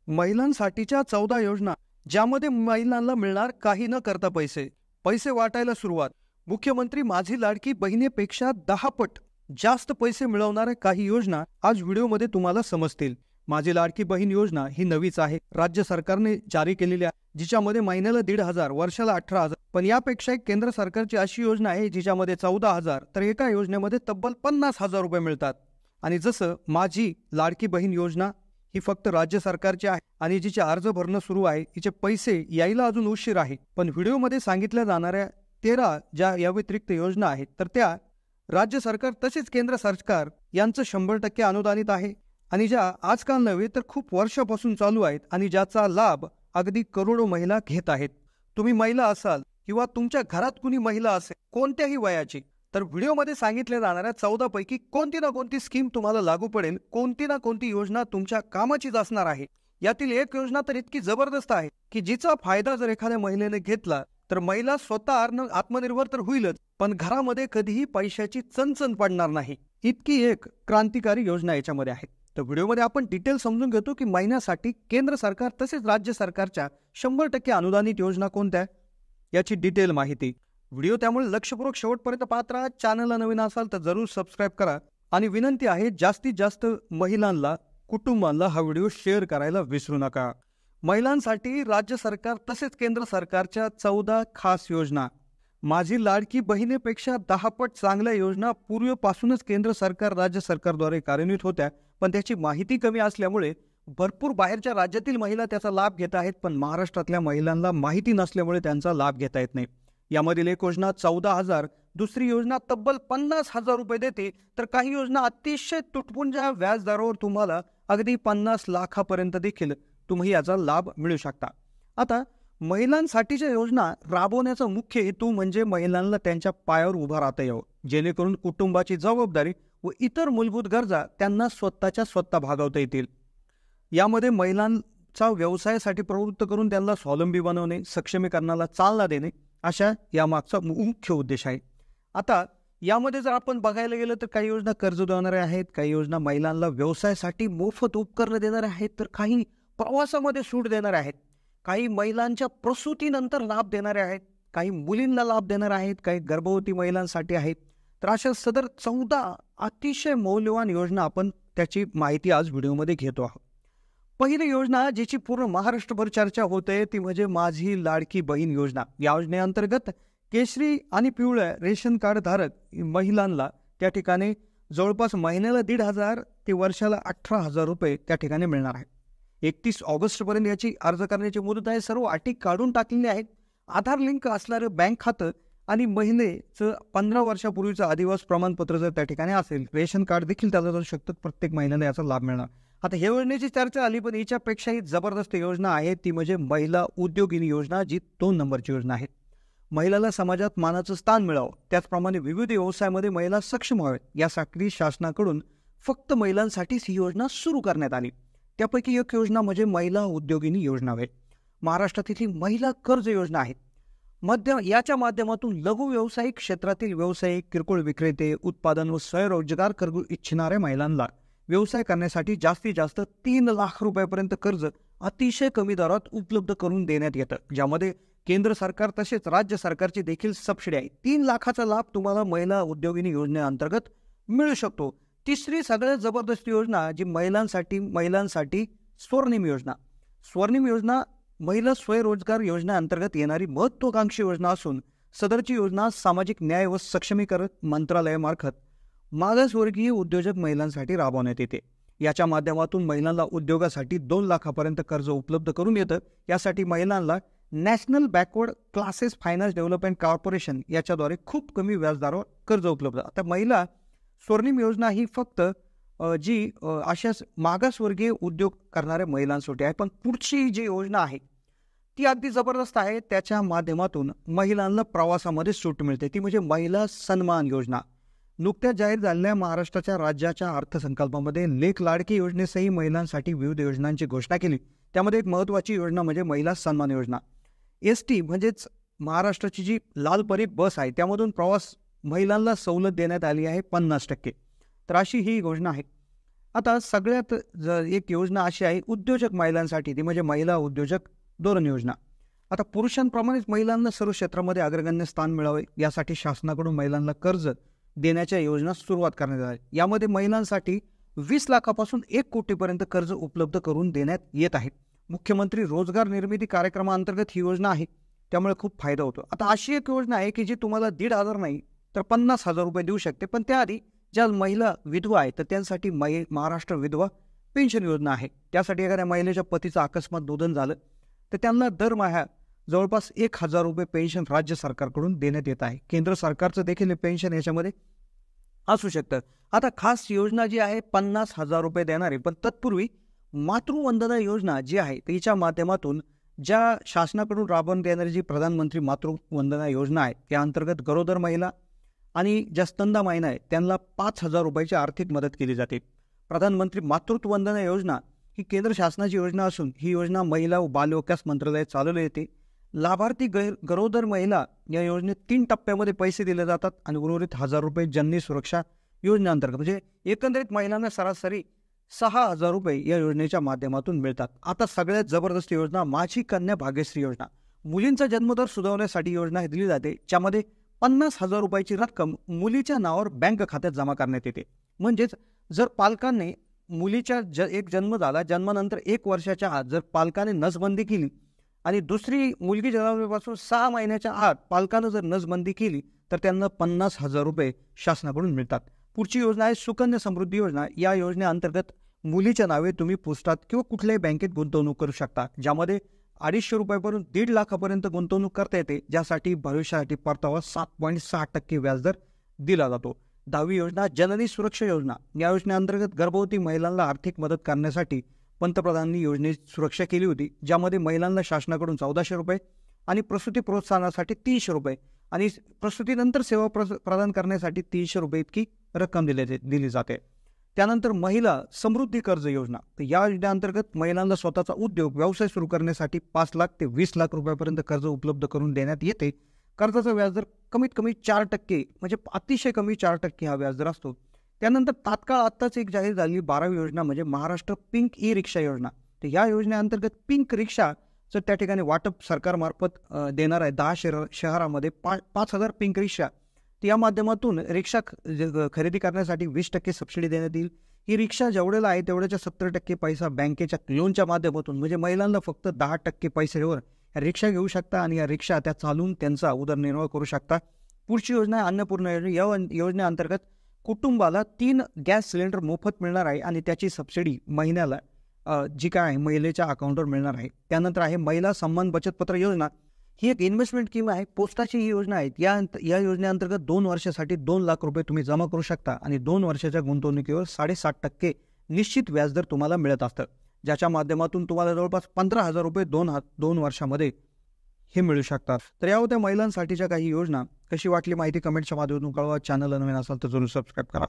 महिलांसाठीच्या 14 योजना, ज्यामध्ये महिलांना मिळणार काही न करता पैसे पैसे वाटायला सुरुवात. मुख्यमंत्री माझी लाडकी बहिणीपेक्षा 10 पट जास्त पैसे मिळवणाऱ्या काही योजना आज व्हिडिओमध्ये तुम्हाला समजतील. माझी लाडकी बहीण योजना ही नवीच आहे, राज्य सरकारने जारी केलेली आहे, जिच्यामध्ये महिन्याला 1,500, वर्षाला 18,000. पण यापेक्षा एक केंद्र सरकारची अशी योजना आहे जिच्यामध्ये 14,000 तर एका योजनेमध्ये तब्बल 50,000 रुपये मिळतात. आणि जसं माझी लाडकी बहीण योजना ही फक्त राज्य सरकारची आहे आणि जिचे अर्ज भरणं सुरू आहे, तिचे पैसे यायला अजून उशीर आहे. पण व्हिडिओमध्ये सांगितल्या जाणाऱ्या 13 ज्या या व्यतिरिक्त योजना आहेत तर त्या राज्य सरकार तसेच केंद्र सरकार यांचं 100% अनुदानित आहे आणि ज्या आजकाल नव्हे तर खूप वर्षापासून चालू आहेत आणि ज्याचा लाभ अगदी करोडो महिला घेत आहेत. तुम्ही महिला असाल किंवा तुमच्या घरात कुणी महिला असेल कोणत्याही वयाची, तर व्हिडिओमध्ये सांगितल्या जाणाऱ्या 14 पैकी कोणती ना कोणती स्कीम तुम्हाला लागू पडेल, कोणती ना कोणती योजना तुमच्या कामाचीच असणार आहे. यातील एक योजना तर इतकी जबरदस्त आहे की जिचा फायदा जर एखाद्या महिलेने घेतला तर महिला स्वतः आत्मनिर्भर तर होईलच, पण घरामध्ये कधीही पैशाची चणचण पडणार नाही. इतकी एक क्रांतिकारी योजना याच्यामध्ये आहे. तर व्हिडिओमध्ये आपण डिटेल समजून घेतो की महिन्यासाठी केंद्र सरकार तसेच राज्य सरकारच्या 100% अनुदानित योजना कोणत्या याची डिटेल माहिती. व्हिडिओ त्यामुळे लक्षपूर्वक शेवटपर्यंत पाहत राहा. चॅनलला नवीन असाल तर जरूर सबस्क्राईब करा आणि विनंती आहे जास्तीत जास्त महिलांना, कुटुंबांना हा व्हिडिओ शेअर करायला विसरू नका. महिलांसाठी राज्य सरकार तसेच केंद्र सरकारच्या 14 खास योजना. माझी लाडकी बहिणीपेक्षा 10 पट चांगल्या योजना पूर्वीपासूनच केंद्र सरकार राज्य सरकारद्वारे कार्यान्वित होत्या, पण त्याची माहिती कमी असल्यामुळे भरपूर बाहेरच्या राज्यातील महिला त्याचा लाभ घेत आहेत, पण महाराष्ट्रातल्या महिलांना माहिती नसल्यामुळे त्यांचा लाभ घेता येत नाही. यामधील एक योजना 14,000, दुसरी योजना तब्बल 50,000 रुपये देते, तर काही योजना अतिशय तुटपुंज्या व्याजदरावर तुम्हाला अगदी 50 लाखापर्यंत देखील तुम्ही याचा लाभ मिळू शकता. आता महिलांसाठीच्या योजना राबवण्याचा मुख्य हेतू म्हणजे महिलांना त्यांच्या पायावर उभं राहता यावं, जेणेकरून कुटुंबाची जबाबदारी व इतर मूलभूत गरजा त्यांना स्वतःच्या स्वतः भागवता येतील. यामध्ये महिलांचा व्यवसायासाठी प्रवृत्त करून त्यांना स्वावलंबी बनवणे, सक्षमीकरणाला चालना देणे अशा यामागचा मुख्य उद्देश आहे. आता यामध्ये जर आपण बघायला गेलं तर काही योजना कर्ज देणाऱ्या आहेत, काही योजना महिलांना व्यवसायासाठी मोफत उपकरणं देणाऱ्या आहेत, तर काही प्रवासामध्ये सूट देणाऱ्या आहेत, काही महिलांच्या प्रसूतीनंतर लाभ देणारे आहेत, काही मुलींना लाभ देणार आहेत, काही गर्भवती महिलांसाठी आहेत. तर अशा सदर 14 अतिशय मौल्यवान योजना आपण त्याची माहिती आज व्हिडिओमध्ये घेतो आहोत. पहिली योजना जिची पूर्ण महाराष्ट्रभर चर्चा होते ती म्हणजे माझी लाडकी बहीण योजना. या योजनेअंतर्गत केशरी आणि पिवळ्या रेशन कार्ड धारक महिलांना त्या ठिकाणी जवळपास महिन्याला 1,500 ते वर्षाला 18,000 रुपये त्या ठिकाणी मिळणार आहे. 31 ऑगस्टपर्यंत याची अर्ज करण्याची मुदत आहे. सर्व अटी काढून टाकलेली आहेत. आधार लिंक असणारं बँक खातं आणि महिलेचं 15 वर्षापूर्वीचं आदिवास प्रमाणपत्र जर त्या ठिकाणी असेल, रेशन कार्ड देखील त्याला जाऊ शकतं. प्रत्येक महिन्याला याचा लाभ मिळणार. आता ह्या योजनेची चर्चा आली, पण याच्यापेक्षाही जबरदस्त योजना आहे ती म्हणजे महिला उद्योगिनी योजना, जी 2 नंबरची योजना आहे. महिलाला समाजात मानाचं स्थान मिळावं, त्याचप्रमाणे विविध व्यवसायामध्ये महिला सक्षम व्हाव्यात, यासाठी शासनाकडून फक्त महिलांसाठीच ही योजना सुरू करण्यात आली. त्यापैकी एक योजना म्हणजे महिला उद्योगिनी योजना आहे. महाराष्ट्रातील ही महिला कर्ज योजना आहे. याच्या माध्यमातून लघु व्यावसायिक क्षेत्रातील व्यावसायिक, किरकोळ विक्रेते, उत्पादन व स्वयंरोजगार करू इच्छिणाऱ्या महिलांना व्यवसाय करण्यासाठी जास्तीत जास्त 3 लाख रुपयापर्यंत कर्ज अतिशय कमी दरात उपलब्ध करून देण्यात येतं, ज्यामध्ये केंद्र सरकार तसेच राज्य सरकारची देखील सबसिडी आहे. 3 लाखाचा लाभ तुम्हाला महिला उद्योगिनी योजनेअंतर्गत मिळू शकतो. तिसरी सगळ्यात जबरदस्त योजना जी महिलांसाठी स्वर्णिम योजना. स्वर्णिम योजना महिला स्वयंरोजगार योजनेअंतर्गत येणारी महत्त्वाकांक्षी योजना असून सदरची योजना सामाजिक न्याय व सक्षमीकरण मंत्रालयामार्फत मागासवर्गीय उद्योजक महिलांसाठी राबवण्यात येते. याच्या माध्यमातून महिलांना उद्योगासाठी 2 लाखापर्यंत कर्ज उपलब्ध करून येतं. यासाठी महिलांना national backward classes finance development corporation याच्याद्वारे खूप कमी व्याजदरावर कर्ज उपलब्ध. आता महिला स्वर्णिम योजना ही फक्त जी अशाच मागासवर्गीय उद्योग करणाऱ्या महिलांसाठी आहे, पण पुढची जी योजना आहे ती अगदी जबरदस्त आहे. त्याच्या माध्यमातून महिलांना प्रवासामध्ये सूट मिळते, ती म्हणजे महिला सन्मान योजना. नुकत्याच जाहीर झालेल्या महाराष्ट्राच्या राज्याच्या अर्थसंकल्पामध्ये लेख लाडकी योजनेसही महिलांसाठी विविध योजनांची घोषणा केली. त्यामध्ये एक महत्त्वाची योजना म्हणजे महिला सन्मान योजना. ST म्हणजेच महाराष्ट्राची जी लाल परी बस आहे त्यामधून प्रवास महिलांना सवलत देण्यात आली आहे 50%. तर अशी ही योजना आहे. आता सगळ्यात एक योजना अशी आहे उद्योजक महिलांसाठी, ती म्हणजे महिला उद्योजक धोरण योजना. आता पुरुषांप्रमाणेच महिलांना सर्व क्षेत्रामध्ये अग्रगण्य स्थान मिळावे यासाठी शासनाकडून महिलांना कर्ज देण्याच्या योजना सुरुवात करण्यात आल्या. यामध्ये महिलांसाठी 20 लाखापासून 1 कोटीपर्यंत कर्ज उपलब्ध करून देण्यात येत आहे. मुख्यमंत्री रोजगार निर्मिती कार्यक्रमाअंतर्गत ही योजना आहे, त्यामुळे खूप फायदा होतो. आता अशी एक योजना आहे की जी तुम्हाला 1,500 नाही तर 50,000 रुपये देऊ शकते. पण त्याआधी ज्या महिला विधवा आहेत तर त्यांसाठी महाराष्ट्र विधवा पेन्शन योजना आहे. त्यासाठी एखाद्या महिलेच्या पतीचं अकस्मात निधन झालं तर त्यांना दरमहा जवळपास 1,000 रुपये पेन्शन राज्य सरकारकडून देण्यात येत आहे. केंद्र सरकारचं देखील पेन्शन याच्यामध्ये असू शकतं. आता खास योजना जी आहे 50,000 रुपये देणार आहे. पण तत्पूर्वी मातृवंदना योजना जी आहे तिच्या माध्यमातून ज्या शासनाकडून राबवण्यात येणारी जी प्रधानमंत्री मातृवंदना योजना आहे त्या अंतर्गत गरोदर महिला आणि ज्या स्तनदा महिला आहे त्यांना 5,000 रुपयाची आर्थिक मदत केली जाते. प्रधानमंत्री मातृत्ववंदना योजना ही केंद्र शासनाची योजना असून ही योजना महिला व बालविकास मंत्रालयात चालवली येते. लाभार्थी गरोदर महिला या योजनेत 3 टप्प्यामध्ये पैसे दिले जातात आणि उर्वरित 1,000 रुपये जननी सुरक्षा योजनेअंतर्गत, म्हणजे एकंदरीत महिलांना सरासरी 6,000 रुपये या योजनेच्या माध्यमातून मिळतात. आता सगळ्यात जबरदस्त योजना माझी कन्या भाग्यश्री योजना. मुलींचा जन्मदर सुधारण्यासाठी योजना दिली जाते, ज्यामध्ये 50,000 रुपयाची रक्कम मुलीच्या नावावर बँक खात्यात जमा करण्यात येते. म्हणजेच जर पालकांनी मुलीच्या एक जन्म झाला, जन्मानंतर 1 वर्षाच्या आत जर पालकाने नसबंदी केली आणि दुसरी मुलगी जन्मल्यापासून 6 महिन्याच्या आत पालकानं जर नसबंदी केली तर त्यांना 50,000 रुपये शासनाकडून मिळतात. पुढची योजना आहे सुकन्या समृद्धी योजना. या योजनेअंतर्गत मुलीच्या नावे तुम्ही पोस्टात किंवा कुठल्याही बँकेत गुंतवणूक करू शकता, ज्यामध्ये 250 रुपयापासून 1,50,000 लाखापर्यंत गुंतवणूक करता येते, ज्यासाठी भविष्यासाठी परतावा 7.6% व्याजदर दिला जातो. 10वी योजना जननी सुरक्षा योजना. या योजनेअंतर्गत गर्भवती महिलांना आर्थिक मदत करण्यासाठी पंतप्रधानांनी योजनेची सुरक्षा केली होती, ज्यामध्ये महिलांना शासनाकडून 1,400 रुपये आणि प्रसूती प्रोत्साहनासाठी 300 रुपये आणि प्रसूतीनंतर सेवा प्रदान करण्यासाठी 300 रुपये इतकी रक्कम दिली जाते. त्यानंतर महिला समृद्धी कर्ज योजना. तर या योजनेअंतर्गत महिलांना स्वतःचा उद्योग व्यवसाय सुरू करण्यासाठी 5 लाख ते 20 लाख रुपयापर्यंत कर्ज उपलब्ध करून देण्यात येते. कर्जाचा व्याजदर कमीत कमी 4%, म्हणजे अतिशय कमी 4% हा व्याजदर असतो. त्यानंतर तात्काळ आत्ताच एक जाहीर झालेली 12वी योजना म्हणजे महाराष्ट्र पिंक ई रिक्षा योजना. तर या योजनेअंतर्गत पिंक रिक्षाचं त्या ठिकाणी वाटप सरकारमार्फत देणार आहे. 10 शहरामध्ये 5,000 पिंक रिक्षा. या माध्यमातून रिक्षा खरेदी करण्यासाठी 20% सबसिडी देण्यात येईल. ही रिक्षा जेवढ्याला आहे तेवढ्याच्या 70% पैसा बँकेच्या लोनच्या माध्यमातून, म्हणजे महिलांना फक्त 10% पैशावर रिक्षा घेऊ शकता आणि या रिक्षा त्या चालवून त्यांचा उदरनिर्वाह करू शकता. पुढची योजना आहे अन्नपूर्णा योजना. या योजनेअंतर्गत कुटुंबाला 3 गॅस सिलेंडर मोफत मिळणार आहे आणि त्याची सबसिडी महिन्याला जी काय आहे महिलेच्या अकाउंटवर मिळणार आहे. त्यानंतर आहे महिला सन्मान बचत पत्र योजना. ही एक इन्व्हेस्टमेंट स्कीम आहे, पोस्टाची ही योजना आहे. या योजनेअंतर्गत 2 वर्षासाठी 2 लाख रुपये तुम्ही जमा करू शकता आणि 2 वर्षाच्या गुंतवणुकीवर 7.5% निश्चित व्याजदर तुम्हाला मिळत असतं, ज्याच्या माध्यमातून तुम्हाला जवळपास 15,000 रुपये 2 वर्षामध्ये हे मिळू शकतात. तर या होत्या महिलांसाठीच्या काही योजना. कशी वाटली माहिती कमेंटच्या माध्यमातून कळवा. चॅनलला नवीन असाल तर जरूर सबस्क्राईब करा.